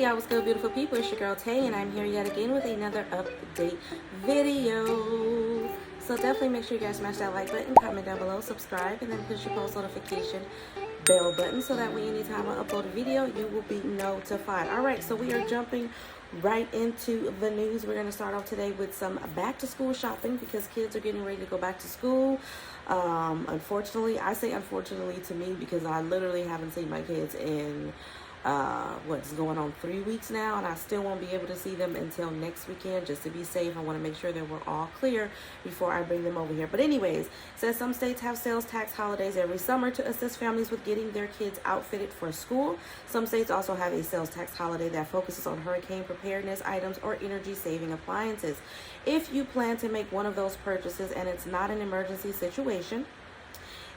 y'all, what's good, beautiful people? It's your girl Tay, and I'm here yet again with another update video. So definitely make sure you guys smash that like button, comment down below, subscribe, and then push your post notification bell button so that way anytime I upload a video, you will be notified. All right, so we are jumping right into the news. We're going to start off today with some back to school shopping because kids are getting ready to go back to school. Unfortunately, I say unfortunately to me because I literally haven't seen my kids in what's going on 3 weeks now, and I still won't be able to see them until next weekend. Just to be safe, I want to make sure that we're all clear before I bring them over here. But anyways, it says some states have sales tax holidays every summer to assist families with getting their kids outfitted for school. Some states also have a sales tax holiday that focuses on hurricane preparedness items or energy saving appliances. If you plan to make one of those purchases and it's not an emergency situation,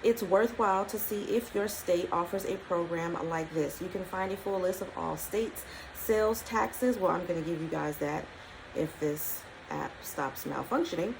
it's worthwhile to see if your state offers a program like this. You can find a full list of all states' sales taxes. Well, I'm going to give you guys that if this app stops malfunctioning.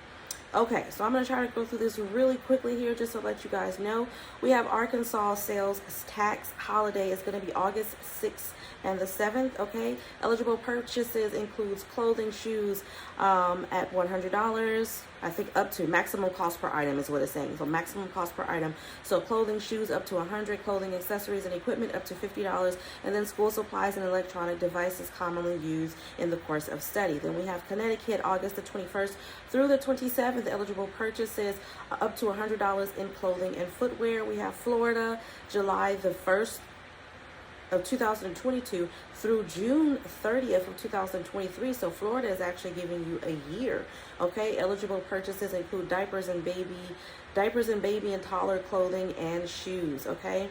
Okay, so I'm going to try to go through this really quickly here just to let you guys know. We have Arkansas sales tax holiday. It's going to be August 6th and the 7th, okay? Eligible purchases includes clothing, shoes at $100. I think up to maximum cost per item is what it's saying. So maximum cost per item. So clothing, shoes up to $100, clothing, accessories, and equipment up to $50, and then school supplies and electronic devices commonly used in the course of study. Then we have Connecticut, August the 21st through the 27th, eligible purchases up to $100 in clothing and footwear. We have Florida, July the 1st of 2022 through June 30th of 2023. So Florida is actually giving you a year. Okay, eligible purchases include diapers and baby and taller clothing and shoes. Okay.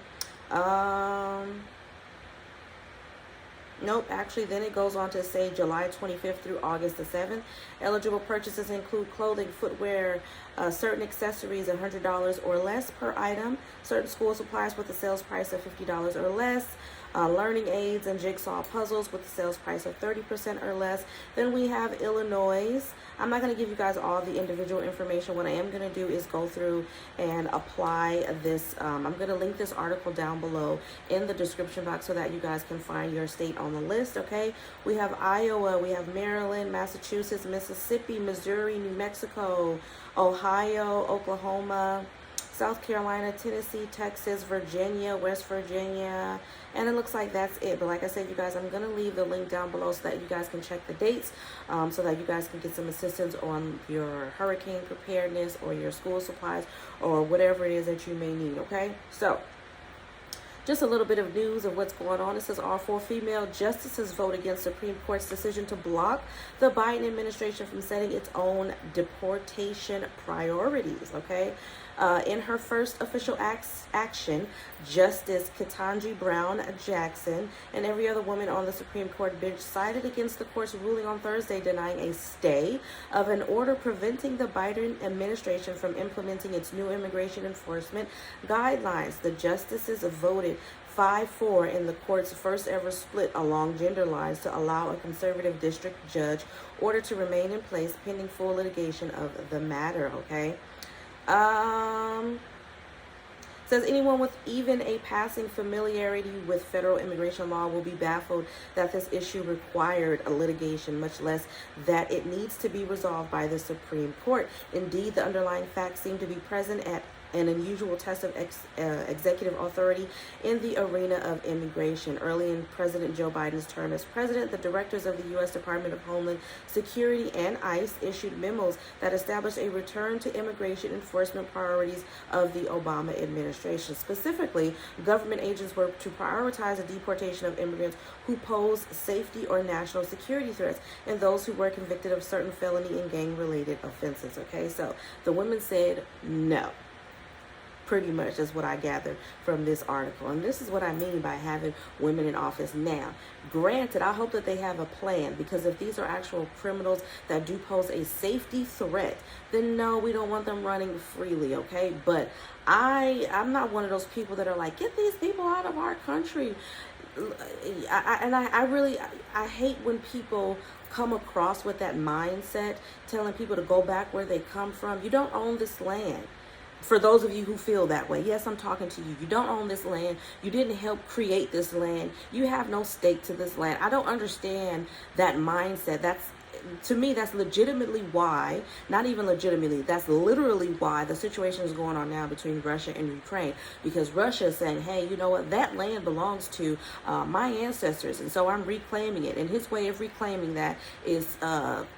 Nope, actually then it goes on to say July 25th through August the 7th. Eligible purchases include clothing, footwear, certain accessories, $100 or less per item, certain school supplies with a sales price of $50 or less, learning aids and jigsaw puzzles with a sales price of 30% or less. Then we have Illinois. I'm not going to give you guys all the individual information. What I am going to do is go through and apply this. I'm going to link this article down below in the description box so that you guys can find your state on the list, okay? We have Iowa, we have Maryland, Massachusetts, Mississippi, Missouri, New Mexico, Ohio, Oklahoma, South Carolina, Tennessee, Texas, Virginia, West Virginia, and it looks like that's it. But like I said, you guys, I'm going to leave the link down below so that you guys can check the dates, so that you guys can get some assistance on your hurricane preparedness or your school supplies or whatever it is that you may need, okay? So just a little bit of news of what's going on. It says all 4 female justices vote against Supreme Court's decision to block the Biden administration from setting its own deportation priorities, okay? In her first official action, Justice Ketanji Brown Jackson and every other woman on the Supreme Court bench sided against the court's ruling on Thursday denying a stay of an order preventing the Biden administration from implementing its new immigration enforcement guidelines. The justices voted 5-4 in the court's first ever split along gender lines to allow a conservative district judge order to remain in place pending full litigation of the matter, okay? Says anyone with even a passing familiarity with federal immigration law will be baffled that this issue required a litigation, much less that it needs to be resolved by the Supreme Court. Indeed, the underlying facts seem to be present at an unusual test of executive authority in the arena of immigration. Early in President Joe Biden's term as president, the directors of the U.S. Department of Homeland Security and ICE issued memos that established a return to immigration enforcement priorities of the Obama administration. Specifically, government agents were to prioritize the deportation of immigrants who pose safety or national security threats and those who were convicted of certain felony and gang-related offenses. Okay, so the women said no. Pretty much is what I gathered from this article. And this is what I mean by having women in office now. Granted, I hope that they have a plan, because if these are actual criminals that do pose a safety threat, then no, we don't want them running freely, okay? But I'm not one of those people that are like, get these people out of our country. I hate when people come across with that mindset, telling people to go back where they come from. You don't own this land. For those of you who feel that way, yes, I'm talking to you. You don't own this land. You didn't help create this land. You have no stake to this land. I don't understand that mindset. To me, that's legitimately why, not even legitimately, that's literally why the situation is going on now between Russia and Ukraine. Because Russia is saying, hey, you know what, that land belongs to my ancestors, and so I'm reclaiming it. And his way of reclaiming that is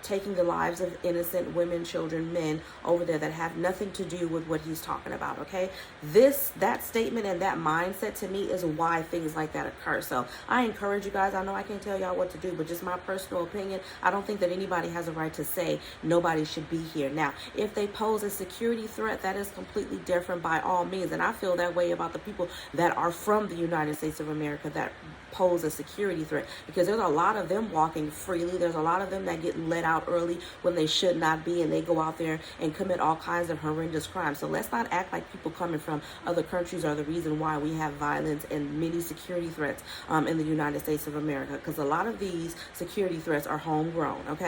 taking the lives of innocent women, children, men over there that have nothing to do with what he's talking about, okay? That statement and that mindset to me is why things like that occur. So I encourage you guys, I know I can't tell y'all what to do, but just my personal opinion, I don't think that anybody has a right to say nobody should be here. Now, if they pose a security threat, that is completely different by all means. And I feel that way about the people that are from the United States of America that pose a security threat, because there's a lot of them walking freely. There's a lot of them that get let out early when they should not be, and they go out there and commit all kinds of horrendous crimes. So let's not act like people coming from other countries are the reason why we have violence and many security threats in the United States of America, because a lot of these security threats are homegrown, okay?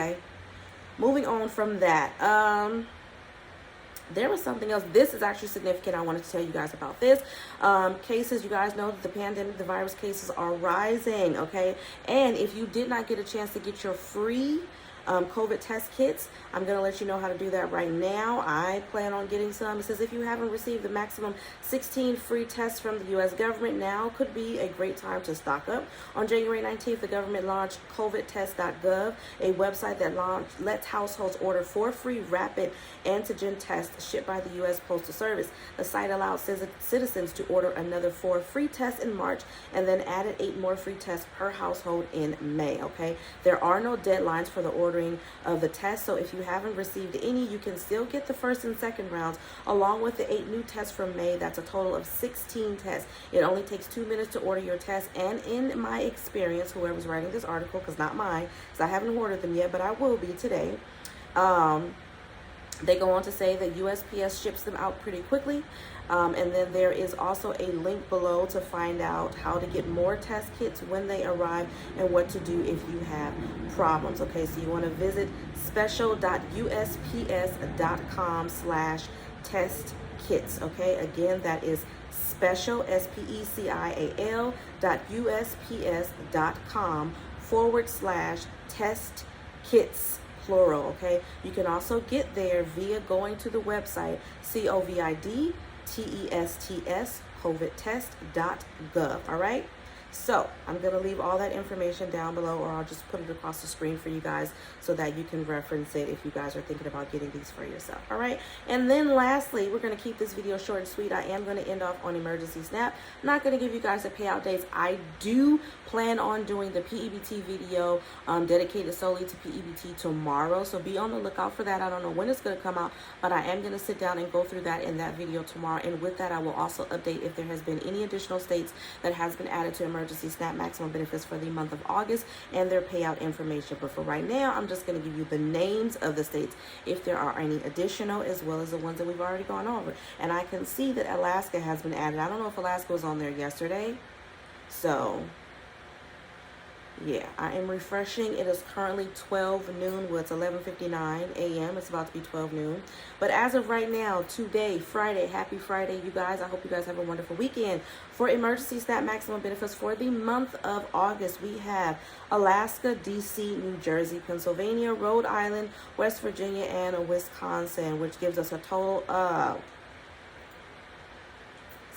Moving on from that, there was something else. This is actually significant. I wanted to tell you guys about this. Cases, you guys know that the pandemic, the virus cases are rising, okay? And if you did not get a chance to get your free COVID test kits, I'm going to let you know how to do that right now. I plan on getting some. It says if you haven't received the maximum 16 free tests from the U.S. government, now could be a great time to stock up. On January 19th, the government launched covidtest.gov, a website that lets households order 4 free rapid antigen tests shipped by the U.S. Postal Service. The site allows citizens to order another 4 free tests in March and then added 8 more free tests per household in May, okay? There are no deadlines for the ordering of the test, so if you haven't received any, you can still get the first and second rounds along with the 8 new tests from May. That's a total of 16 tests. It only takes 2 minutes to order your test, and in my experience, whoever's writing this article, because not mine, because I haven't ordered them yet, but I will be today, they go on to say that USPS ships them out pretty quickly. And then there is also a link below to find out how to get more test kits when they arrive and what to do if you have problems. Okay, so you want to visit special.usps.com/test kits. Okay, again, that is special, special.usps.com/test kits. Plural, okay? You can also get there via going to the website covidtests, covidtest.gov, all right? So I'm going to leave all that information down below, or I'll just put it across the screen for you guys so that you can reference it if you guys are thinking about getting these for yourself. All right. And then lastly, we're going to keep this video short and sweet. I am going to end off on emergency snap. I'm not going to give you guys the payout dates. I do plan on doing the PEBT video dedicated solely to PEBT tomorrow. So be on the lookout for that. I don't know when it's going to come out, but I am going to sit down and go through that in that video tomorrow. And with that, I will also update if there has been any additional states that has been added to emergency SNAP maximum benefits for the month of August and their payout information. But for right now, I'm just going to give you the names of the states if there are any additional, as well as the ones that we've already gone over. And I can see that Alaska has been added. I don't know if Alaska was on there yesterday. So yeah, I am refreshing. It is currently 12 noon. Well, it's 11:59 a.m. It's about to be 12 noon. But as of right now, today, Friday, happy Friday, you guys. I hope you guys have a wonderful weekend. For emergency SNAP maximum benefits for the month of August, we have Alaska, D.C., New Jersey, Pennsylvania, Rhode Island, West Virginia, and Wisconsin, which gives us a total of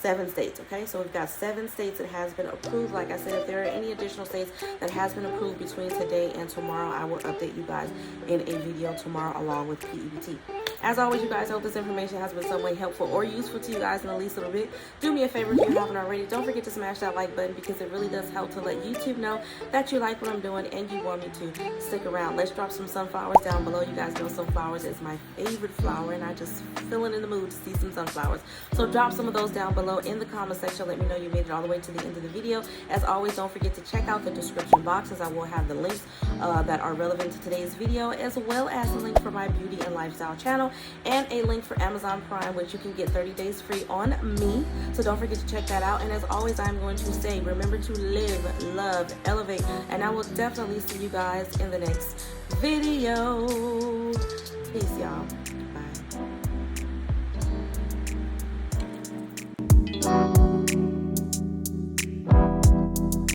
7 states, okay? So we've got 7 states that has been approved. Like I said, if there are any additional states that has been approved between today and tomorrow, I will update you guys in a video tomorrow along with PEBT. As always, you guys, I hope this information has been some way helpful or useful to you guys in the least little bit. Do me a favor if you haven't already. Don't forget to smash that like button, because it really does help to let YouTube know that you like what I'm doing and you want me to stick around. Let's drop some sunflowers down below. You guys know sunflowers is my favorite flower, and I just feeling in the mood to see some sunflowers. So drop some of those down below in the comment section. Let me know you made it all the way to the end of the video. As always, don't forget to check out the description box, as I will have the links that are relevant to today's video, as well as a link for my beauty and lifestyle channel, and a link for Amazon Prime, which you can get 30 days free on me. So don't forget to check that out. And as always, I'm going to say, remember to live, love, elevate, and I will definitely see you guys in the next video. Peace, y'all. Bye. Bye.